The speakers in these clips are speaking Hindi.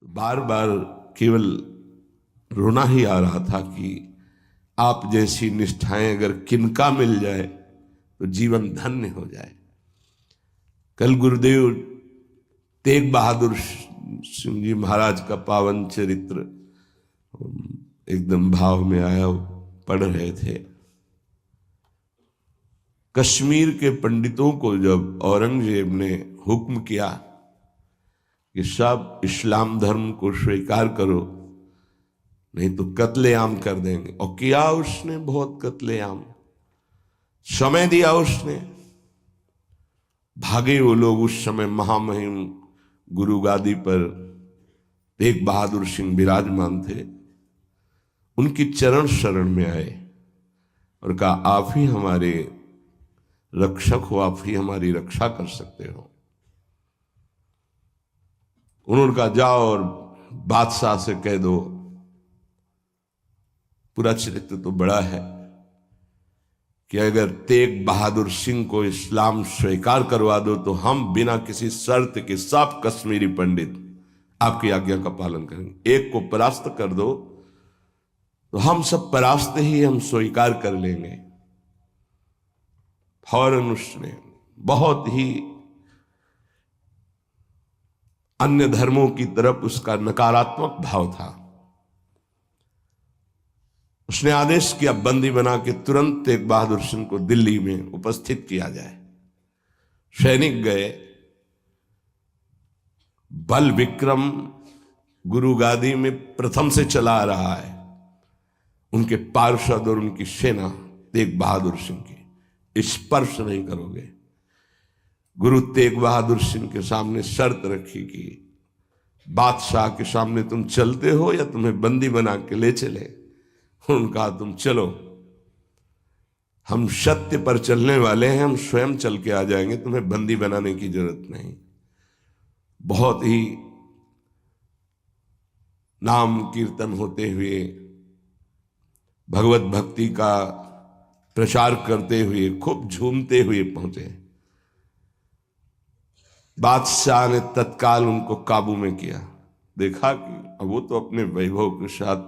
बार बार केवल रोना ही आ रहा था कि आप जैसी निष्ठाएं अगर किनका मिल जाए तो जीवन धन्य हो जाए। कल गुरुदेव तेग बहादुर सिंह जी महाराज का पावन चरित्र एकदम भाव में आया पढ़ रहे थे। कश्मीर के पंडितों को जब औरंगजेब ने हुक्म किया कि सब इस्लाम धर्म को स्वीकार करो नहीं तो कत्लेआम कर देंगे, और किया उसने बहुत कत्लेआम, समय दिया उसने। भागे वो लोग। उस समय महामहिम गुरु गादी पर तेग बहादुर सिंह विराजमान थे। उनकी चरण शरण में आए और कहा आप ही हमारे रक्षक हो, आप ही हमारी रक्षा कर सकते हो। उन्होंने कहा जाओ और बादशाह से कह दो। पूरा चरित्र तो बड़ा है कि अगर तेग बहादुर सिंह को इस्लाम स्वीकार करवा दो तो हम बिना किसी शर्त के सब कश्मीरी पंडित आपकी आज्ञा का पालन करेंगे। एक को परास्त कर दो तो हम सब परास्त ही हम स्वीकार कर लेंगे। फौरन उसने बहुत ही अन्य धर्मों की तरफ उसका नकारात्मक भाव था। उसने आदेश किया बंदी बना के तुरंत तेग बहादुर सिंह को दिल्ली में उपस्थित किया जाए। सैनिक गए। बल विक्रम गुरु गादी में प्रथम से चला आ रहा है। उनके पार्षद और उनकी सेना तेग बहादुर सिंह की स्पर्श नहीं करोगे। गुरु तेग बहादुर सिंह के सामने शर्त रखी कि बादशाह के सामने तुम चलते हो या तुम्हें बंदी बना के ले चले। उन्होंने कहा तुम चलो, हम सत्य पर चलने वाले हैं, हम स्वयं चल के आ जाएंगे, तुम्हें बंदी बनाने की जरूरत नहीं। बहुत ही नाम कीर्तन होते हुए भगवत भक्ति का प्रचार करते हुए खूब झूमते हुए पहुंचे। बादशाह ने तत्काल उनको काबू में किया। देखा कि अब वो तो अपने वैभव के साथ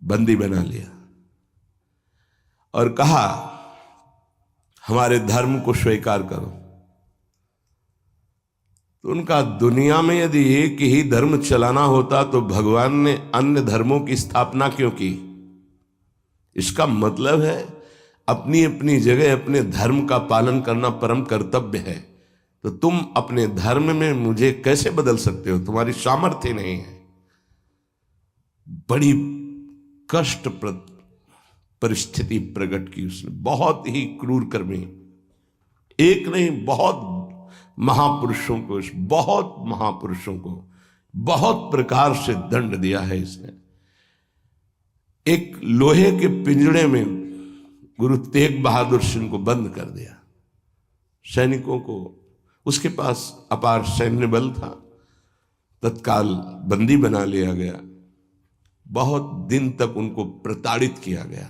बंदी बना लिया और कहा हमारे धर्म को स्वीकार करो। तो उनका दुनिया में यदि एक ही धर्म चलाना होता तो भगवान ने अन्य धर्मों की स्थापना क्यों की? इसका मतलब है अपनी अपनी जगह अपने धर्म का पालन करना परम कर्तव्य है। तो तुम अपने धर्म में मुझे कैसे बदल सकते हो? तुम्हारी सामर्थ्य नहीं है। बड़ी कष्टप्रद परिस्थिति प्रकट की उसने। बहुत ही क्रूर कर्मी, एक नहीं बहुत महापुरुषों को, बहुत महापुरुषों को बहुत प्रकार से दंड दिया है इसने। एक लोहे के पिंजड़े में गुरु तेग बहादुर सिंह को बंद कर दिया। सैनिकों को, उसके पास अपार सैन्य बल था, तत्काल बंदी बना लिया गया। बहुत दिन तक उनको प्रताड़ित किया गया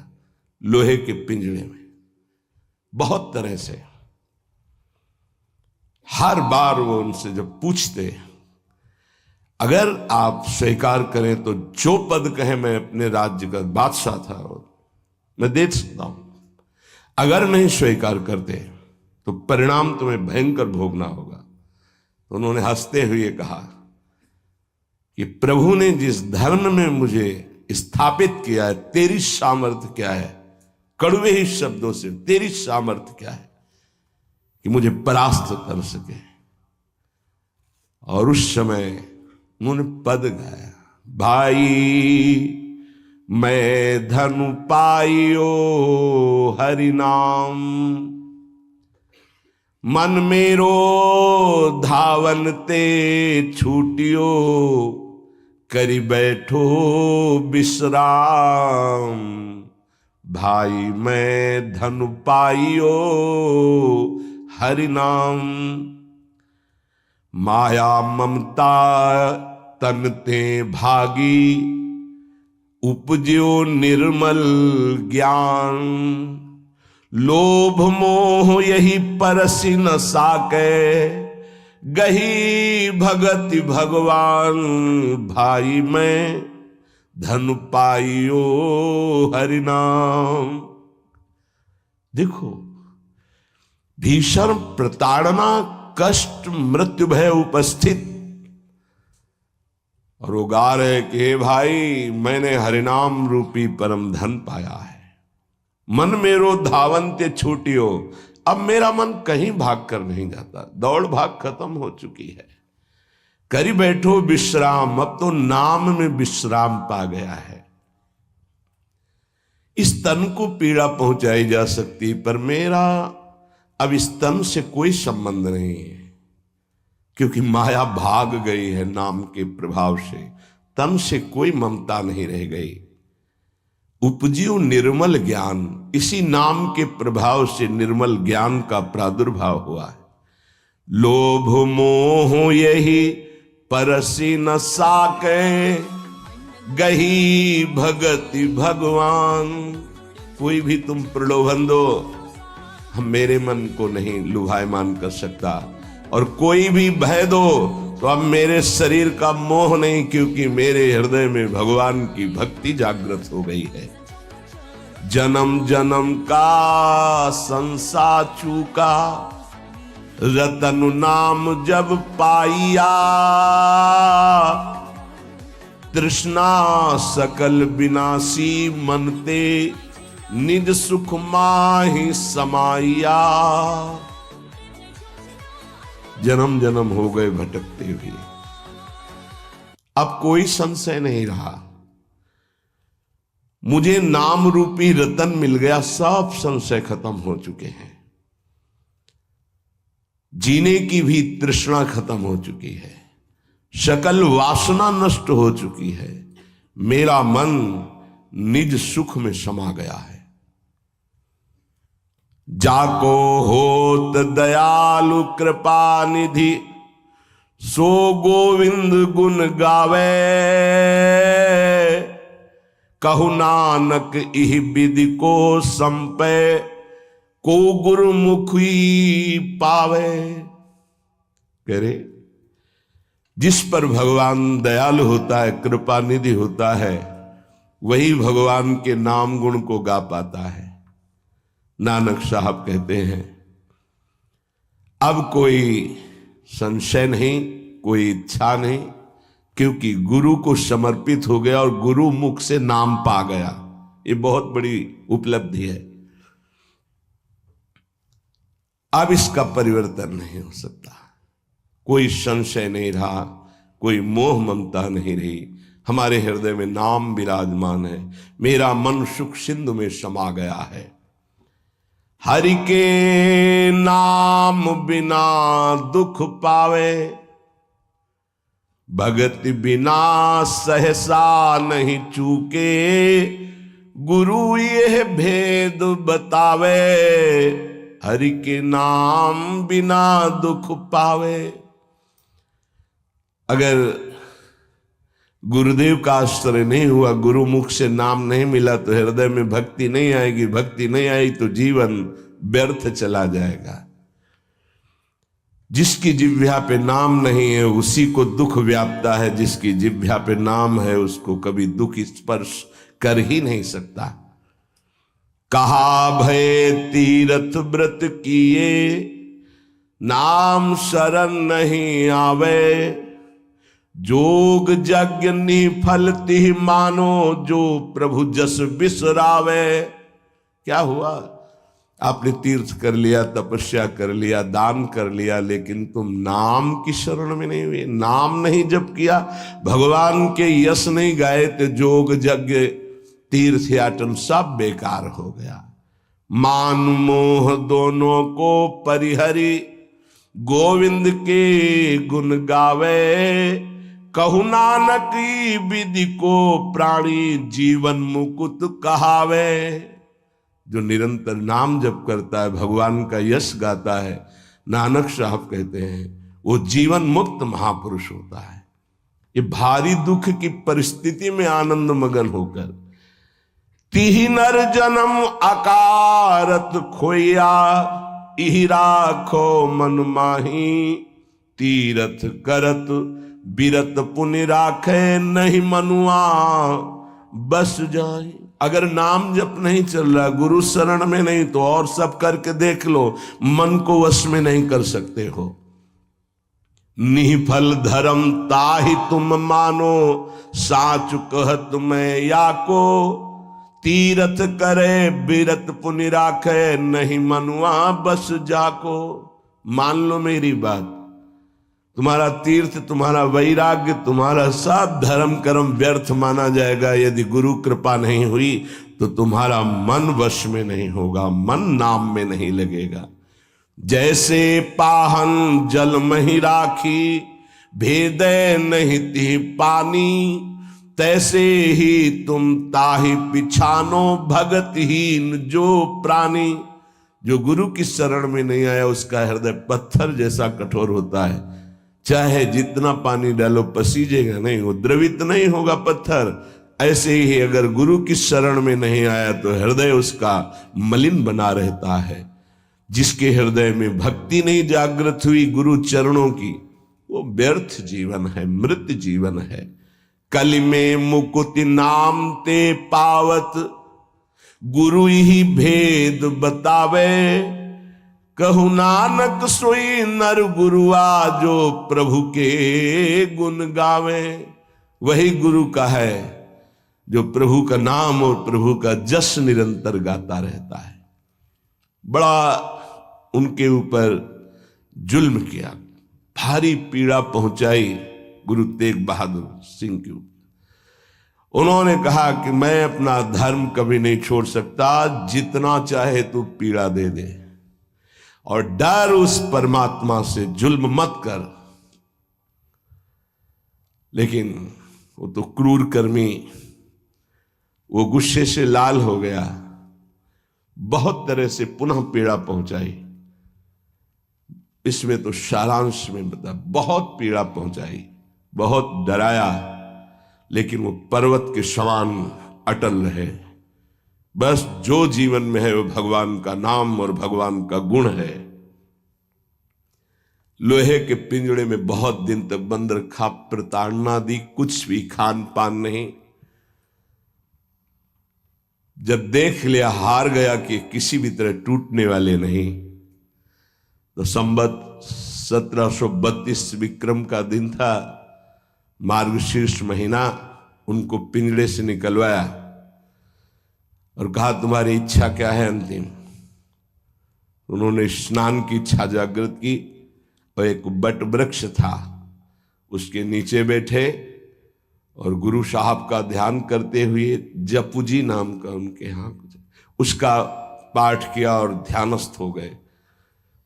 लोहे के पिंजड़े में, बहुत तरह से। हर बार वो उनसे जब पूछते अगर आप स्वीकार करें तो जो पद कहे, मैं अपने राज्य का बादशाह था और मैं दे सकता हूं, अगर नहीं स्वीकार करते तो परिणाम तुम्हें भयंकर भोगना होगा। तो उन्होंने हंसते हुए कहा कि प्रभु ने जिस धर्म में मुझे स्थापित किया है, तेरी सामर्थ्य क्या है? कड़वे ही शब्दों से, तेरी सामर्थ्य क्या है कि मुझे परास्त कर सके? और उस समय उन्होंने पद गाया, भाई मैं धनु पाइयो हरि नाम, मन मेरो धावन ते छूटियो, करी बैठो विश्राम। भाई मैं धनु पाइयो हरि नाम, माया ममता तन ते भागी, उपज्यो निर्मल ज्ञान। लोभ मोह यही परसि न साके, गही भगति भगवान भाई मैं, धन पाइयो हरि नाम। देखो, भीषण प्रताड़ना, कष्ट, मृत्यु भय उपस्थित, और वो गा रहे कि हे भाई, मैंने हरिनाम रूपी परम धन पाया है। मन मेरो धावंते छूटियो, अब मेरा मन कहीं भाग कर नहीं जाता, दौड़ भाग खत्म हो चुकी है। करी बैठो विश्राम, अब तो नाम में विश्राम पा गया है। इस तन को पीड़ा पहुंचाई जा सकती, पर मेरा अब इस तन से कोई संबंध नहीं है, क्योंकि माया भाग गई है नाम के प्रभाव से। तन से कोई ममता नहीं रह गई। उपजियो निर्मल ज्ञान, इसी नाम के प्रभाव से निर्मल ज्ञान का प्रादुर्भाव हुआ है। लोभ मोह यही परसी न साके, गही भगति भगवान। कोई भी तुम प्रलोभन दो, हम मेरे मन को नहीं लुभायमान कर सकता, और कोई भी भय दो तो अब मेरे शरीर का मोह नहीं, क्योंकि मेरे हृदय में भगवान की भक्ति जागृत हो गई है। जन्म जन्म का संसार चूका, रतन नाम जब पाइया, तृष्णा सकल विनाशी मनते, निज सुख माहि समाइया। जन्म जन्म हो गए भटकते हुए, अब कोई संशय नहीं रहा। मुझे नाम रूपी रतन मिल गया, सब संशय खत्म हो चुके हैं। जीने की भी तृष्णा खत्म हो चुकी है, सकल वासना नष्ट हो चुकी है। मेरा मन निज सुख में समा गया है। जाको होत दयालु कृपा निधि, सो गोविंद गुण गावे। कहु नानक इह विधि को संपे, को गुरुमुखी पावे। कह रहे, जिस पर भगवान दयालु होता है, कृपा निधि होता है, वही भगवान के नाम गुण को गा पाता है। नानक साहब कहते हैं, अब कोई संशय नहीं, कोई इच्छा नहीं, क्योंकि गुरु को समर्पित हो गया और गुरु मुख से नाम पा गया। ये बहुत बड़ी उपलब्धि है। अब इसका परिवर्तन नहीं हो सकता। कोई संशय नहीं रहा, कोई मोह ममता नहीं रही। हमारे हृदय में नाम विराजमान है। मेरा मन सुख सिंधु में समा गया है। हरि के नाम बिना दुख पावे, भगति बिना सहसा नहीं चूके। गुरु यह भेद बतावे, हरि के नाम बिना दुख पावे। अगर गुरुदेव का आश्रय नहीं हुआ, गुरु मुख से नाम नहीं मिला, तो हृदय में भक्ति नहीं आएगी। भक्ति नहीं आई तो जीवन व्यर्थ चला जाएगा। जिसकी जिह्वा पे नाम नहीं है, उसी को दुख व्यापता है। जिसकी जिह्वा पे नाम है, उसको कभी दुख स्पर्श कर ही नहीं सकता। कहा भय तीरथ व्रत किए, नाम शरण नहीं आवे। जोग यज्ञ निफल तिह मानो, जो प्रभु जस बिसरावे। क्या हुआ? आपने तीर्थ कर लिया, तपस्या कर लिया, दान कर लिया, लेकिन तुम नाम की शरण में नहीं हुए। नाम नहीं जप किया, भगवान के यश नहीं गाए, तो जोग यज्ञ तीर्थ याटन सब बेकार हो गया। मान मोह दोनों को परिहरी, गोविंद के गुण गावे। कहु नानक विधि को प्राणी, जीवन मुकुत कहावे। जो निरंतर नाम जप करता है, भगवान का यश गाता है, नानक साहब कहते हैं, वो जीवन मुक्त महापुरुष होता है। ये भारी दुख की परिस्थिति में आनंद मगन होकर, तिहि नर जन्म अकारत खोया, इहि राखो मन माही। तीरथ करत बिरत पुनि राखे, नहीं मनुआ बस जाए। अगर नाम जप नहीं चल रहा, गुरु शरण में नहीं, तो और सब करके देख लो, मन को वश में नहीं कर सकते हो। निफल धर्म ताहि तुम मानो, साच कहत मैं या को, तीरथ करे बिरत पुनि राखे, नहीं मनुआ बस जाको। मान लो मेरी बात, तुम्हारा तीर्थ, तुम्हारा वैराग्य, तुम्हारा सब धर्म कर्म व्यर्थ माना जाएगा यदि गुरु कृपा नहीं हुई तो तुम्हारा मन वश में नहीं होगा, मन नाम में नहीं लगेगा। जैसे पाहन जल मही राखी, भेदे नहीं ती पानी, तैसे ही तुम ताहि पिछानो भगतहीन जो प्राणी। जो गुरु की शरण में नहीं आया उसका हृदय पत्थर जैसा कठोर होता है, चाहे जितना पानी डालो पसीजेगा नहीं, वो द्रवित नहीं होगा पत्थर। ऐसे ही अगर गुरु की शरण में नहीं आया तो हृदय उसका मलिन बना रहता है। जिसके हृदय में भक्ति नहीं जागृत हुई गुरु चरणों की, वो व्यर्थ जीवन है, मृत जीवन है। कलि में मुकुति नाम ते पावत, गुरु ही भेद बतावे, कहु नानक सोई नर गुरुआ, जो प्रभु के गुण गावे। वही गुरु का है जो प्रभु का नाम और प्रभु का जस निरंतर गाता रहता है। बड़ा उनके ऊपर जुल्म किया, भारी पीड़ा पहुंचाई गुरु तेग बहादुर सिंह के ऊपर। उन्होंने कहा कि मैं अपना धर्म कभी नहीं छोड़ सकता, जितना चाहे तू पीड़ा दे दे, और डर उस परमात्मा से, जुल्म मत कर। लेकिन वो तो क्रूर कर्मी, वो गुस्से से लाल हो गया, बहुत तरह से पुनः पीड़ा पहुंचाई। इसमें तो सारांश में बता, बहुत पीड़ा पहुंचाई, बहुत डराया, लेकिन वो पर्वत के समान अटल रहे। बस जो जीवन में है वो भगवान का नाम और भगवान का गुण है। लोहे के पिंजड़े में बहुत दिन तक बंद रखा, प्रताड़ना दी, कुछ भी खान पान नहीं। जब देख लिया हार गया कि किसी भी तरह टूटने वाले नहीं, तो संवत 1732 विक्रम का दिन था, मार्गशीर्ष महीना, उनको पिंजड़े से निकलवाया और कहा तुम्हारी इच्छा क्या है अंतिम। उन्होंने स्नान की इच्छा जागृत की और एक बट वृक्ष था उसके नीचे बैठे और गुरु साहब का ध्यान करते हुए, जपुजी नाम का उनके यहाँ उसका पाठ किया और ध्यानस्थ हो गए।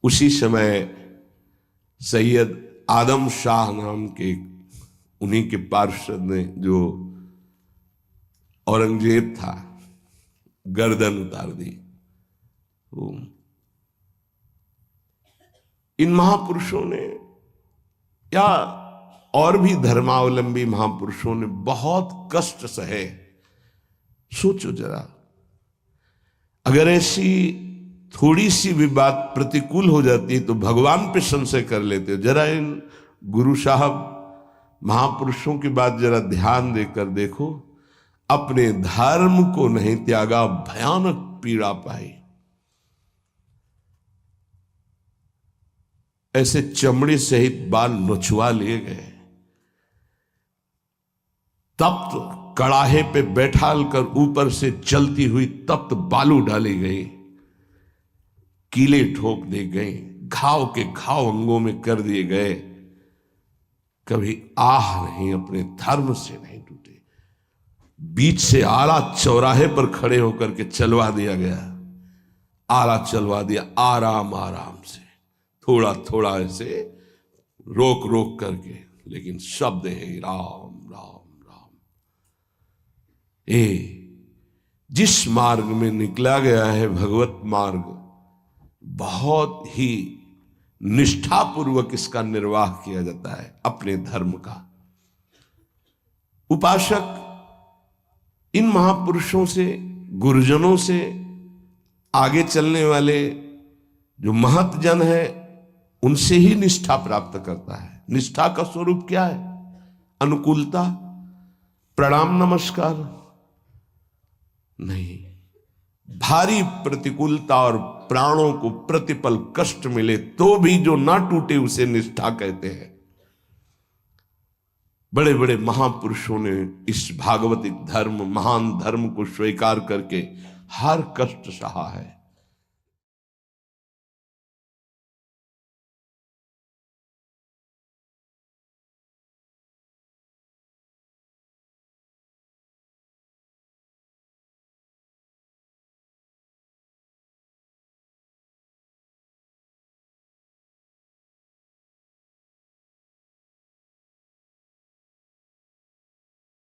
उसी समय सैयद आदम शाह नाम के उन्हीं के पार्षद ने, जो औरंगजेब था, गर्दन उतार दी। इन महापुरुषों ने या और भी धर्मावलंबी महापुरुषों ने बहुत कष्ट सहे। सोचो जरा, अगर ऐसी थोड़ी सी भी बात प्रतिकूल हो जाती तो भगवान पे संशय कर लेते। जरा इन गुरु साहब महापुरुषों की बात जरा ध्यान देकर देखो, अपने धर्म को नहीं त्यागा, भयानक पीड़ा पाई। ऐसे चमड़ी सहित बाल नोचवा लिए गए, तप्त कड़ाहे पे बैठाल कर ऊपर से चलती हुई तप्त बालू डाली गई, कीले ठोक दी गई, घाव के घाव अंगों में कर दिए गए। कभी आह नहीं, अपने धर्म से नहीं टूटे। बीच से आला चौराहे पर खड़े होकर के चलवा दिया गया, आला चलवा दिया, आराम आराम से, थोड़ा थोड़ा ऐसे रोक रोक करके, लेकिन शब्द है राम राम राम। जिस मार्ग में निकला गया है भगवत मार्ग, बहुत ही निष्ठापूर्वक इसका निर्वाह किया जाता है अपने धर्म का। उपासक इन महापुरुषों से, गुरुजनों से, आगे चलने वाले जो महत जन है, उनसे ही निष्ठा प्राप्त करता है। निष्ठा का स्वरूप क्या है? अनुकूलता, प्रणाम नमस्कार नहीं। भारी प्रतिकूलता और प्राणों को प्रतिपल कष्ट मिले तो भी जो ना टूटे उसे निष्ठा कहते हैं। बड़े बड़े महापुरुषों ने इस भागवतिक धर्म, महान धर्म को स्वीकार करके हर कष्ट सहा है।